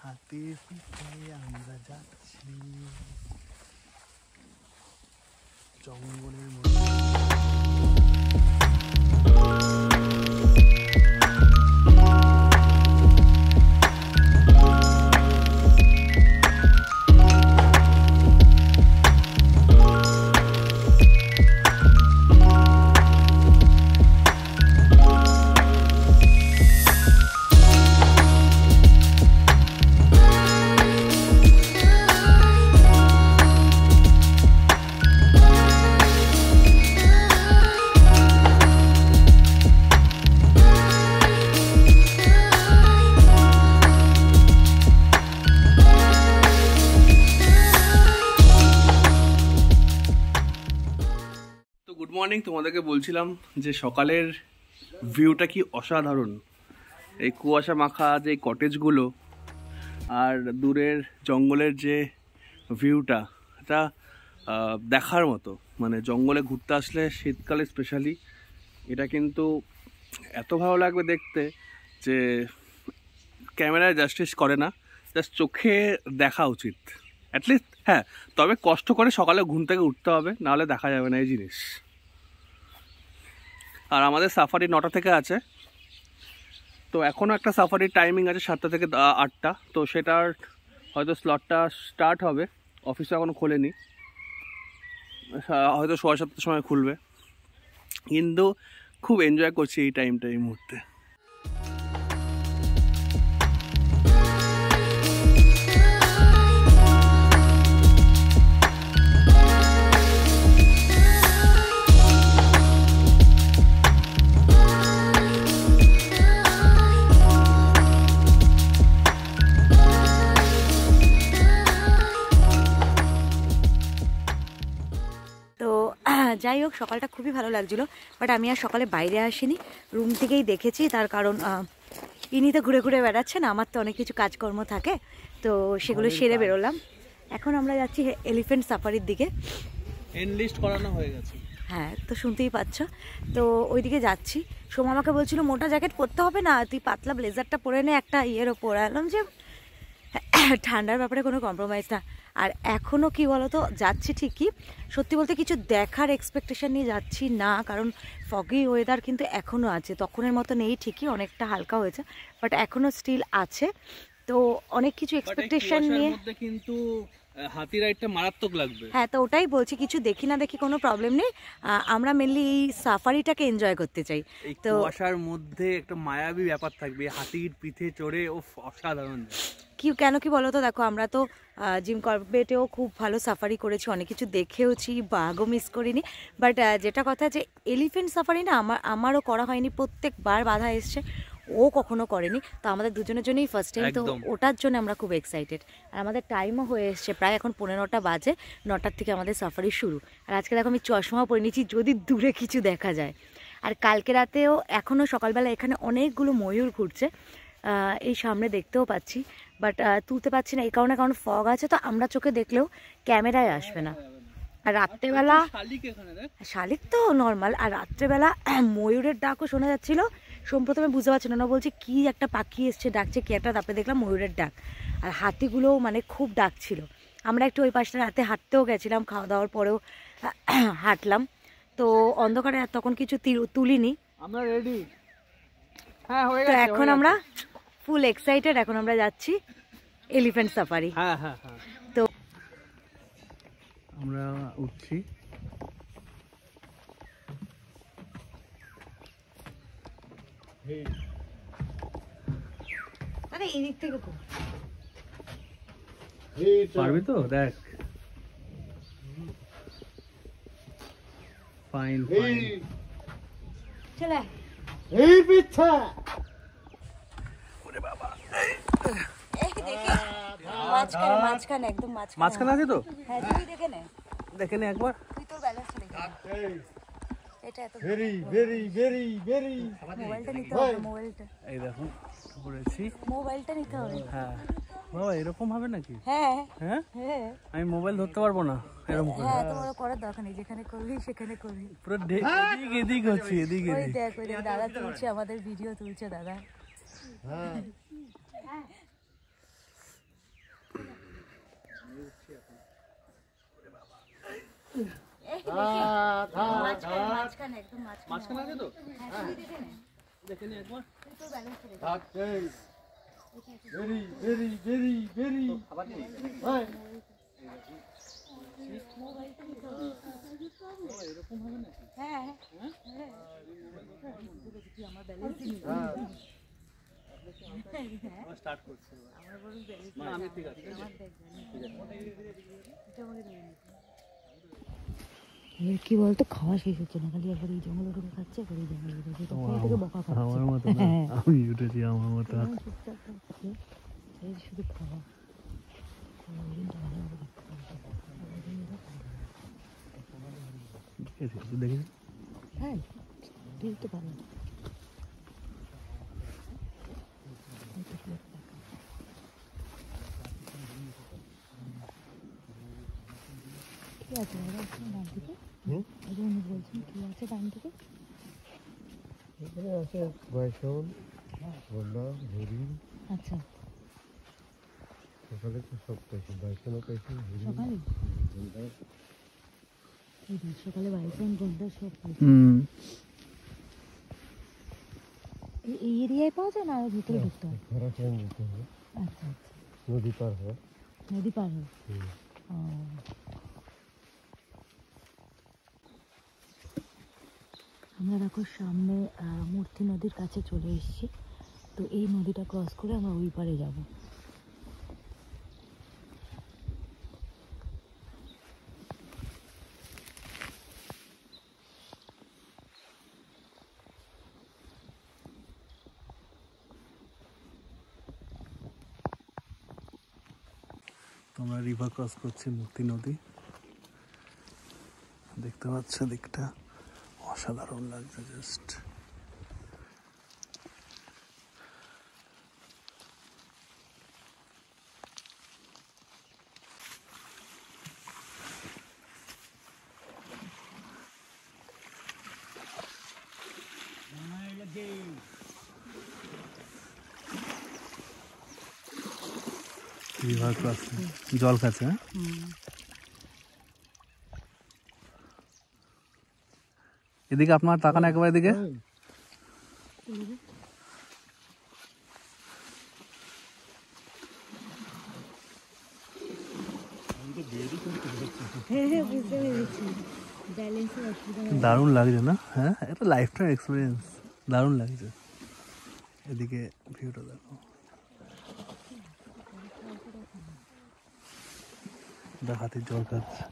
হাতির পিঠে আমরা যাচ্ছি জঙ্গলের মধ্যে। গুড মর্নিং, তোমাদেরকে বলছিলাম যে সকালের ভিউটা কি অসাধারণ। এই কুয়াশা মাখা যে কটেজগুলো আর দূরের জঙ্গলের যে ভিউটা, এটা দেখার মতো। মানে জঙ্গলে ঘুরতে আসলে শীতকালে স্পেশালি এটা কিন্তু এত ভালো লাগবে দেখতে যে ক্যামেরায় জাস্টিস করে না, জাস্ট চোখে দেখা উচিত অ্যাটলিস্ট। হ্যাঁ, তবে কষ্ট করে সকালে ঘুম থেকে উঠতে হবে, নাহলে দেখা যাবে না এই জিনিস। আর আমাদের সাফারি 9টা থেকে আছে, তো এখনও একটা সাফারির টাইমিং আছে 7টা থেকে 8টা। তো সেটার হয়তো স্লটটা স্টার্ট হবে, অফিসও এখনও খোলেনি, হয়তো 7:15 সময় খুলবে। কিন্তু খুব এনজয় করছি এই টাইমটা এই মুহূর্তে। যাই হোক, সকালটা খুবই ভালো লাগছিলো, বাট আমি আর সকালে বাইরে আসিনি, রুম থেকেই দেখেছি। তার কারণ ইনি তো ঘুরে ঘুরে বেড়াচ্ছেন, আমার তো অনেক কিছু কাজকর্ম থাকে, তো সেগুলো সেরে বেরোলাম। এখন আমরা যাচ্ছি এলিফ্যান্ট সাফারির দিকে। এনলিস্ট করানো হয়ে গেছে। হ্যাঁ, তো শুনতেই পাচ্ছ, তো ওইদিকে যাচ্ছি। সোমা আমাকে বলছিল মোটা জ্যাকেট পরতে হবে না, তুই পাতলা ব্লেজারটা পরে নে একটা ইয়ের ওপর। এলাম যে ঠান্ডার ব্যাপারে কোনো কম্প্রোমাইজ না। আর এখনও কি বলতো, যাচ্ছি ঠিকই, সত্যি বলতে কিছু দেখার এক্সপেকটেশন নিয়ে যাচ্ছি না, কারণ ফগি ওয়েদার কিন্তু এখনও আছে, তখনের মতো নেই ঠিকই, অনেকটা হালকা হয়েছে, বাট এখনও স্টিল আছে। তো অনেক কিছু এক্সপেকটেশন নিয়ে কিন্তু হাতি রাইডটা মারাত্মক লাগবে। হ্যাঁ, তো ওটাই বলছি, কিছু দেখি না দেখি কোনো প্রবলেম নেই, আমরা মেনলি এই সাফারিটাকে এনজয় করতে চাই। তো কুয়াশার মধ্যে একটা মায়াবী ব্যাপার থাকবে, হাতির পিঠে চড়ে, ও অসাধারণ। কেন কি বলো তো, দেখো আমরা তো জিম কর্বেটেও খুব ভালো সাফারি করেছি, অনেক কিছু দেখেওছি, বাঘও মিস করিনি, বাট যেটা কথা যে এলিফ্যান্ট সাফারি না আমারও করা হয়নি, প্রত্যেকবার বাধা এসছে, ও কখনো করেনি, তো আমাদের দুজনের জন্যই ফার্স্ট টাইম, তো ওটার জন্য আমরা খুব এক্সাইটেড। আর আমাদের টাইমও হয়ে এসছে, প্রায় এখন 15টা বাজে, 9টার থেকে আমাদের সাফারি শুরু। আর আজকে দেখো আমি চশমাও পরে নিয়েছি, যদি দূরে কিছু দেখা যায়। আর কালকে রাতেও এখনও সকালবেলা এখানে অনেকগুলো ময়ূর ঘুরছে, এই সামনে দেখতেও পাচ্ছি, বাট তুলতে পারছি না এই কারণ ফগ আছে, তো আমরা চোখে দেখলেও ক্যামেরায় আসবে না। আর রাত্রেবেলা শালিক তো নর্মাল, আর রাত্রেবেলা ময়ূরের ডাকও শোনা যাচ্ছিল। প্রথমে বুঝতে পারছি না, বলছি কি একটা পাখি এসছে ডাকছে কি একটা, তারপরে দেখলাম ময়ূরের ডাক। আর হাতিগুলোও মানে খুব ডাকছিল। আমরা একটু ওই পাশটা রাতে হাঁটতেও গেছিলাম, খাওয়া দাওয়ার পরেও হাঁটলাম, তো অন্ধকারে আর তখন কিছু তুলিনি আমরা, রেডি। হ্যাঁ, হয়ে গেছে। এখন আমরা ফুল এক্সাইটেড, এখন আমরা যাচ্ছি এলিফ্যান্ট সাফারি। হ্যাঁ হ্যাঁ হ্যাঁ, তো আমরা উঠছি। আরে এই দিক থেকে পারবি তো? দেখ, ফাইন ফাইন চলে এই পিঠা। ওরে বাবা, এই দেখে মাঝখানে একদম মাঝখানে আছে তো? হ্যাঁ, তুই দেখে নে একবার, তুই তোর ব্যালেন্স দেখে এটা এত ভেরি ভেরি ভেরি ভেরি। মোবাইলটা নিতে হবে, মোবাইলটা এই দেখো পড়েছি, মোবাইলটা নিতে হবে। হ্যাঁ বাবা, এরকম হবে নাকি? হ্যাঁ হ্যাঁ হ্যাঁ, আমি মোবাইল ধরতে পারবো না এরকম করে? হ্যাঁ, তোমার করার দরকার নেই, যেখানে করবি সেখানে করবি। পুরো এদিক এদিক হচ্ছে, এদিক ওই এদিক। দেখ দাদা তুলছে, আমাদের ভিডিও তুলছে দাদা। মাঝখানে একদম মাঝখানে আছে তো? হ্যাঁ, তুই দেখে নে। দেখে নি একবার। তুই তো ব্যালেন্স করে দে। খাবার নেই। এরকম হবে না? হ্যাঁ আমার ব্যালেন্স স্টার্ট করছি এবার। আমার বড় ব্যালেন্স না আমি ঠিক আছে। আমার দেখ এর কি বলতো খাওয়া শেষ হচ্ছে না, খালি একবার এই জঙ্গলে ঢুকে খাচ্ছে, একবার এই জঙ্গলে ঢুকে খাচ্ছে, তারপরে থেকে বকা খাচ্ছে। আমার মতো না, আমি উঠেছি আমার মতো। চুপচাপ থাকছে, এই শুধু খাওয়া। ওদিনটা ভালোভাবে দেখতে পারবে। দেখি হ্যাঁ ঠিক তো পারবে। কি আছে দাদা ডান দিকে? উনি বলছেন কি আছে ডান দিকে? এখানে আছে বয়সন, গন্ডা, হরিণ। আচ্ছা সকালে তো সব পাইছি, বয়সনও পাইছি, হরিণ, সকালে গন্ডা। এই দেখ, সকালে বাইসন গন্ডা সব পাইছি। এই এরিয়ায় পাওয়া যায় না আরো ভিতরে ঢুকতে হয়? ঘোরা ট্রেন দিতে হবে, আচ্ছা আচ্ছা নদী পার হয়। নদী পার হয়। ও আমরা দেখো সামনে মূর্তি নদীর কাছে চলে এসেছি, তো এই নদীটা ক্রস করে আমরা ওই পারে যাব। তোমরা রিভার ক্রস করছি মূর্তি নদী, দেখতে পাচ্ছ দিকটা অসাধারণ লাগছে জাস্ট। রিভার ক্রস জল খাচ্ছে। এদিকে আপনার তাকান একবার এদিকে। দারুণ লাগছে না? হ্যাঁ এটা লাইফ টাইম এক্সপিরিয়েন্স, দারুণ লাগছে। এদিকে ভিউটা দেখো, হাতির জল খাচ্ছে।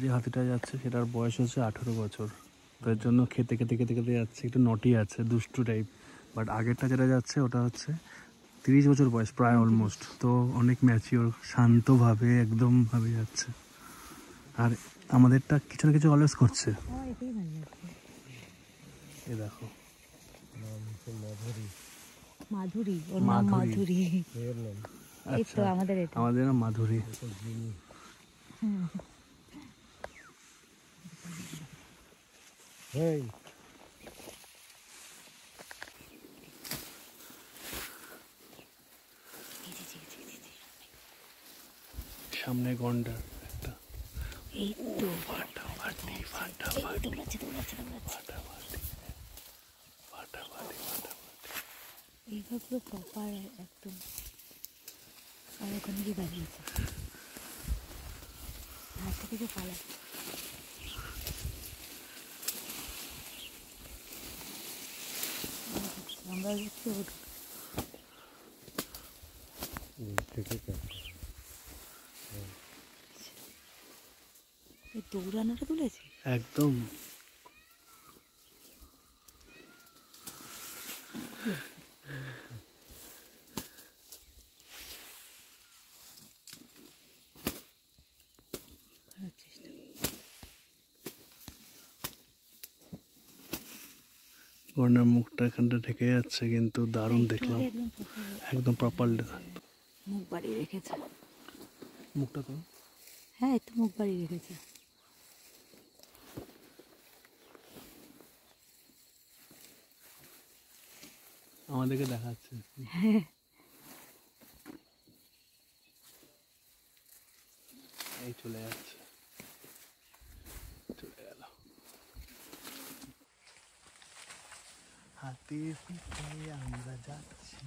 যে হাতিটা যাচ্ছে সেটার বয়স হচ্ছে 18 বছর, তার জন্য খেতে খেতে খেতে খেতে যাচ্ছে, একটু নটি আছে, দুষ্টু টাইপ। বাট আগেরটা যেটা যাচ্ছে ওটা হচ্ছে 30 বছর বয়স প্রায় অলমোস্ট, তো অনেক ম্যাচিওর, শান্তভাবে একদমভাবে যাচ্ছে। আর আমাদেরটা কিছু না কিছু অলওয়েজ করছে। এ দেখো মাধুরী, ওর নাম মাধুরী। এই তো আমাদের এটা, আমাদের নাম মাধুরী। সামনে গন্ডার একটা, এই তো ফাটাফাটি দৌড়াচ্ছে দৌড়াচ্ছে দৌড়াচ্ছে। এইভাবে প্রপার একদম। আর ওখানে গিয়ে দাঁড়িয়েছে, হাত থেকে পালা। আমরা দেখছি ওর দৌড়ানোটা তুলেছে একদম। গন্ডার মুখটা এখানটা ঢেকে যাচ্ছে, কিন্তু দারুণ দেখলাম, একদম প্রপার মুখ বাড়িয়ে রেখেছে। মুখটা তো হ্যাঁ একটু মুখ বাড়িয়ে রেখেছে। আমাদেরকে দেখাচ্ছে। এই চলে যাচ্ছে, চলে গেল। হাতির পিঠে আমরা যাচ্ছি।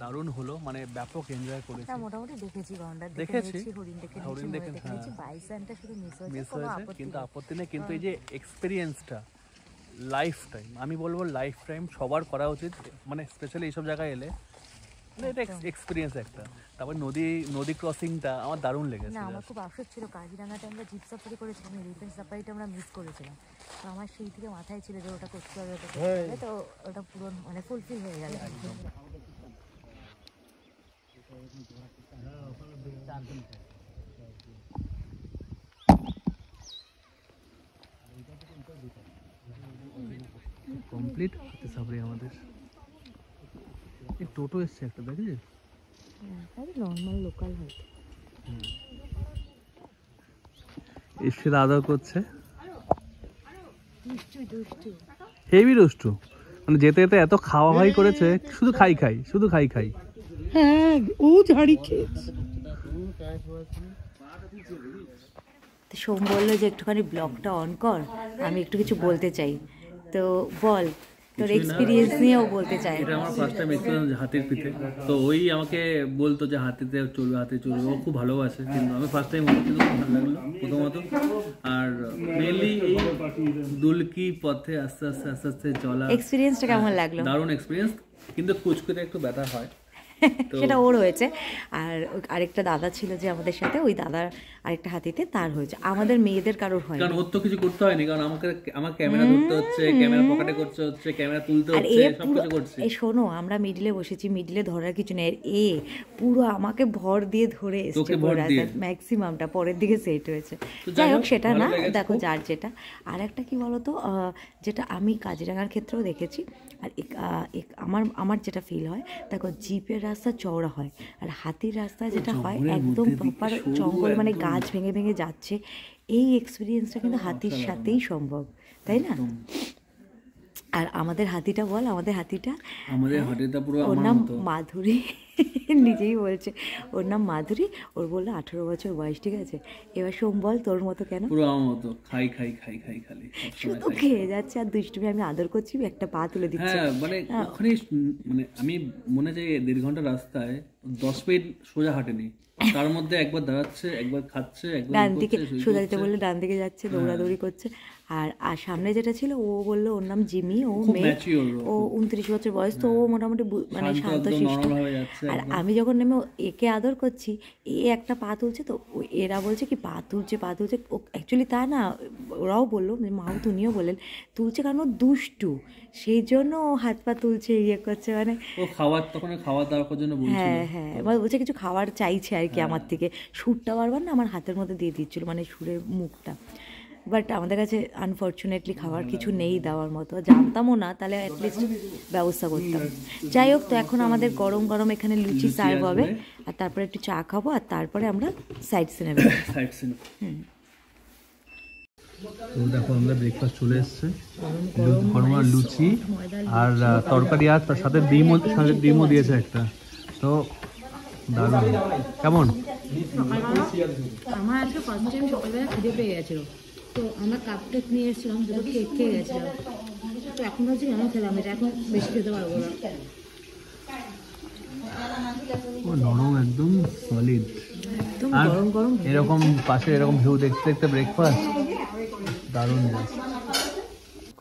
দারুণ হলো, মানে ব্যাপক এনজয় করেছি। মোটামুটি দেখেছি, গন্ডার দেখেছি, হরিণ হরিণ দেখেছি, দেখেছি, বাইসনটা শুধু মিস মিস হয়েছে, হয়েছে, কিন্তু আপত্তি নেই। কিন্তু এই যে এক্সপিরিয়েন্সটা লাইফ টাইম, আমি বলবো লাইফ টাইম সবার করা উচিত, মানে স্পেশালি এইসব জায়গায় এলে এটা এক্সপিরিয়েন্স একটা। তারপর নদী ক্রসিংটা আমার দারুণ লেগেছে। না, আমার খুব আফসোস ছিল কাজিরাঙাতে আমরা জিপ সাফারি করেছিলাম, এলিফ্যান্ট সাফারিটা আমরা মিস করেছিলাম। তো আমার সেই থেকে মাথায় ছিল যে ওটা করতে হবে, ওটা করতে হবে, তো ওটা পূরণ মানে ফুলফিল হয়ে গেল একদম। কমপ্লিট হাতি সাফারি আমাদের। এই টোটো এসছে একটা, দেখেছিস? নর্মাল লোকাল হয়, এসে আদর করছে, দুষ্টু হেভি দুষ্টু। মানে যেতে যেতে এত খাওয়া হাই করেছে, শুধু খাই শুধু খাই। হ্যাঁ, ও ঝাড়ি খেয়েছে। তো সোম বললো যে একটুখানি ব্লগটা অন কর, আমি একটু কিছু বলতে চাই। তো বল, তোর এক্সপিরিয়েন্স নিয়েও বলতে চাই। এটা আমার ফার্স্ট টাইম এক্সপিরিয়েন্স হাতির পিঠে। তো ওই আমাকে বলতো যে হাতিতে চলবে, ও খুব ভালোবাসে, কিন্তু আমি ফার্স্ট টাইম হতে খুব ভালো লাগলো প্রথমত। আর মেনলি এই দুলকি পথে আস্তে আস্তে চলা এক্সপিরিয়েন্সটা কেমন লাগলো? দারুণ এক্সপিরিয়েন্স, কিন্তু কুচকুতে একটু ব্যথা হয়, সেটা ওর হয়েছে। আর আরেকটা দাদা ছিল যে আমাদের সাথে, ওই দাদার আরেকটা হাতিতে তার হয়েছে, আমাদের মেয়েদের কারোর হয়। কারণ ওর তো কিছু করতে হয়নি, কারণ আমার ক্যামেরা ধরতে হচ্ছে, ক্যামেরা পকেটে করতে হচ্ছে, ক্যামেরা তুলতে হচ্ছে, সবকিছু করছে। এই শোনো, আমরা মিডিলে বসেছি, মিডিলে ধরার কিছু নেই, এ পুরো আমাকে ভর দিয়ে ধরে এসছে, ম্যাক্সিমামটা পরের দিকে সেট হয়েছে। যাই হোক, সেটা না, দেখো যার যেটা। আর একটা কি বলতো, যেটা আমি কাজিরাঙার ক্ষেত্রেও দেখেছি, আর আমার যেটা ফিল হয়, দেখো জিপের রাস্তা চওড়া হয়, আর হাতির রাস্তা যেটা হয় একদম প্রপার জঙ্গল, মানে গাছ ভেঙে ভেঙে যাচ্ছে। এই এক্সপিরিয়েন্সটা কিন্তু হাতির সাথেই সম্ভব, তাই না? আর আমাদের হাতিটা বল, আমাদের হাতিটা পুরো ওর নাম মাধুরী, নিজেই বলছে ওর নাম মাধুরী। ওর বললো 18 বছর বয়স, ঠিক আছে? এবার সোম বল, তোর মতো কেন? পুরো আমার মতো খাই খালি শুধু খেয়ে যাচ্ছে আর দুষ্টুমি। আমি আদর করছি, একটা পা তুলে দিচ্ছি। হ্যাঁ, মানে ওখানে মানে আমি মনে হয় 1.5 ঘন্টা রাস্তায় 10 মিনিট সোজা হাঁটেনি, তার মধ্যে একবার দাঁড়াচ্ছে, একবার খাচ্ছে, একবার ডান দিকে সোজা দিতে বললে ডান দিকে যাচ্ছে, দৌড়াদৌড়ি করছে। আর সামনে যেটা ছিল, ও বললো ওর নাম জিমি, ও মেয়ে, ও 29 বছর বয়স, তো ও মোটামুটি মানে শান্ত শিষ্ট। আর আমি যখন নেমে একে আদর করছি, এ একটা পা তুলছে, তো এরা বলছে কি পা তুলছে। ও অ্যাকচুয়ালি তা না, ওরাও বললো, মাও তুনিও বললেন তুলছে, কারণ ও দুষ্টু, সেই জন্য ও হাত পা তুলছে, ইয়ে করছে, মানে ও খাওয়ার দাওয়ার জন্য বলছিল। হ্যাঁ, এবার বলছে কিছু খাবার চাইছে আর কি আমার থেকে। সুরটা বারবার না আমার হাতের মধ্যে দিয়ে দিচ্ছিল, মানে সুরের মুখটা। বাট আমাদের কাছে আনফর্চুনেটলি খাবার কিছু নেই দেওয়ার মতো, জানতামও না, তাহলে অ্যাটলিস্ট ব্যবস্থা করতাম। যাই হোক, তো এখন আমাদের গরম গরম এখানে লুচি সার্ভ হবে, আর তারপরে একটু চা খাবো, আর তারপরে আমরা সাইড সিনে বেরোবো। তো দেখো আমরা ব্রেকফাস্ট চলে এসছে, গরম লুচি আর তরকারি, আর তার সাথে ডিমও দিয়েছে একটা। তো দারুণ, কেমন? আমার আজকে ফার্স্ট টাইম সকালবেলা খিদে পেয়ে গেছিলো, তো আমরা কাপ কেক নিয়ে এসেছিলাম, দুটো কেক খেয়ে গেছিলাম। তো এখন ভাবছি কেন খেলাম এটা, এখন বেশি খেতে পারবো না। নরম একদম সলিড, আর গরম গরম এরকম পাশে এরকম ভিউ দেখতে দেখতে ব্রেকফাস্ট দারুণ।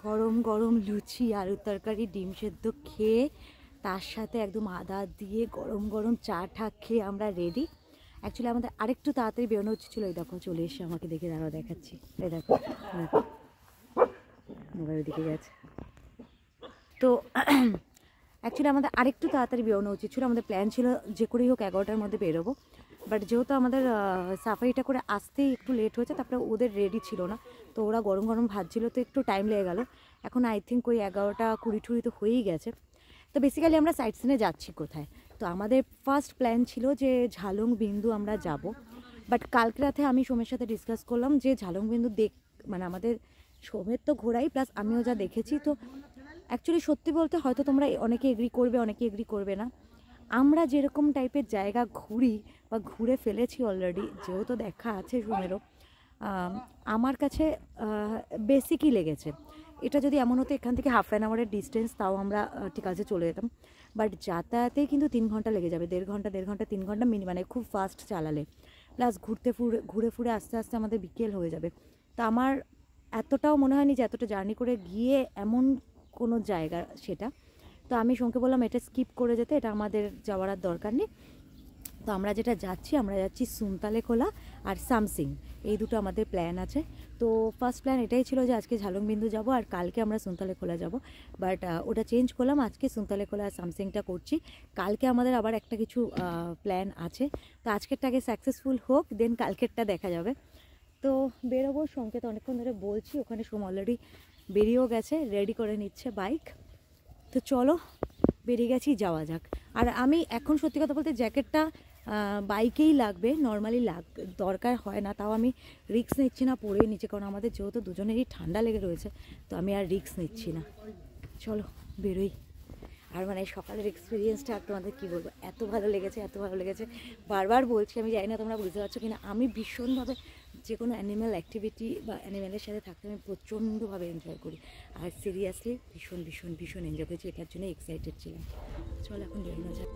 গরম গরম লুচি, আলুর তরকারি, ডিম সেদ্ধ খেয়ে তার সাথে একদম আদা দিয়ে গরম গরম চা খেয়ে আমরা রেডি। অ্যাকচুয়ালি আমাদের আরেকটু তাড়াতাড়ি বেরোনো হচ্ছিল। এই দেখো চলে এসে আমাকে দেখে দাঁড়াও দেখাচ্ছি, এই দেখো মোবাইল দিকে গেছে। তো অ্যাকচুয়ালি আমাদের আরেকটু তাড়াতাড়ি বেরোনো উচিত ছিল। আমাদের প্ল্যান ছিল যে করেই হোক 11টার মধ্যে বেরোবো, বাট যেহেতু আমাদের সাফারিটা করে আসতেই একটু লেট হয়েছে, তারপরে ওদের রেডি ছিল না, তো ওরা গরম গরম ভাজছিল, তো একটু টাইম লেগে গেল। এখন আই থিঙ্ক ওই 11টা 20 তো হয়েই গেছে। তো বেসিক্যালি আমরা সাইট সিনে যাচ্ছি কোথায়, তো আমাদের ফার্স্ট প্ল্যান ছিল যে ঝালং বিন্দু আমরা যাব, বাট কালকে রাতে আমি সোমের সাথে ডিসকাস করলাম যে ঝালং বিন্দু মানে আমাদের সোমের তো ঘোরাই, প্লাস আমিও যা দেখেছি, তো অ্যাকচুয়ালি সত্যি বলতে হয়তো তোমরা অনেকে এগ্রি করবে, অনেকে এগ্রি করবে না। আমরা যেরকম টাইপের জায়গা ঘুরি বা ঘুরে ফেলেছি অলরেডি, যেহেতু দেখা আছে সোমেরও, আমার কাছে বেসিকই লেগেছে। এটা যদি এমন হতো এখান থেকে হাফ অ্যান আওয়ারের ডিস্টেন্স, তাও আমরা ঠিক আছে চলে যেতাম, বাট যাতায়াতেই কিন্তু 3 ঘন্টা লেগে যাবে, 1.5 ঘন্টা 3 ঘন্টা মানে খুব ফাস্ট চালালে, প্লাস ঘুরে ফুরে আস্তে আস্তে আমাদের বিকেল হয়ে যাবে। তো আমার এতটাও মনে হয়নি যে এতটা জার্নি করে গিয়ে এমন কোনো জায়গা সেটা। তো আমি সোমকে বললাম এটা স্কিপ করে যেতে, এটা আমাদের যাওয়ার আর দরকার নেই। তো আমরা যাচ্ছি সুনতালেখোলা আর সামসিং, এই দুটো আমাদের প্ল্যান আছে। তো ফার্স্ট প্ল্যান এটাই ছিল যে আজকে ঝালং বিন্দু যাব আর কালকে আমরা সুনতালেখোলা যাব, বাট ওটা চেঞ্জ করলাম, আজকে সুনতালেখোলা আর সামসিংটা করছি। কালকে আমাদের আবার একটা কিছু প্ল্যান আছে, তো আজকেরটা আগে সাকসেসফুল হোক, দেন কালকেরটা দেখা যাবে। তো বেরোবো, সোমকে তো অনেকক্ষণ ধরে বলছি, ওখানে সোম অলরেডি বেরিয়েও গেছে, রেডি করে নিচ্ছে বাইক। তো চলো বেরিয়ে গেছি, যাওয়া যাক। আর আমি এখন সত্যি কথা বলতে জ্যাকেটটা বাইকেই লাগবে, নর্মালি দরকার হয় না, তাও আমি রিস্ক নিচ্ছি না পরেই নিচে, কারণ আমাদের যেহেতু দুজনেরই ঠান্ডা লেগে রয়েছে, তো আমি আর রিস্ক নিচ্ছি না। চলো বেরোই। আর মানে সকালের এক্সপিরিয়েন্সটা আর তোমাদের কী বলবো, এত ভালো লেগেছে, বারবার বলছি, আমি জানি না তোমরা বুঝতে পারছো কিনা, আমি ভীষণভাবে যে কোনো অ্যানিম্যাল অ্যাক্টিভিটি বা অ্যানিম্যালের সাথে থাকতে আমি প্রচণ্ডভাবে এনজয় করি, আর সিরিয়াসলি ভীষণ এনজয় করেছি, এটার জন্য এক্সাইটেড ছিলাম। চলো এখন বেরোনো যাক।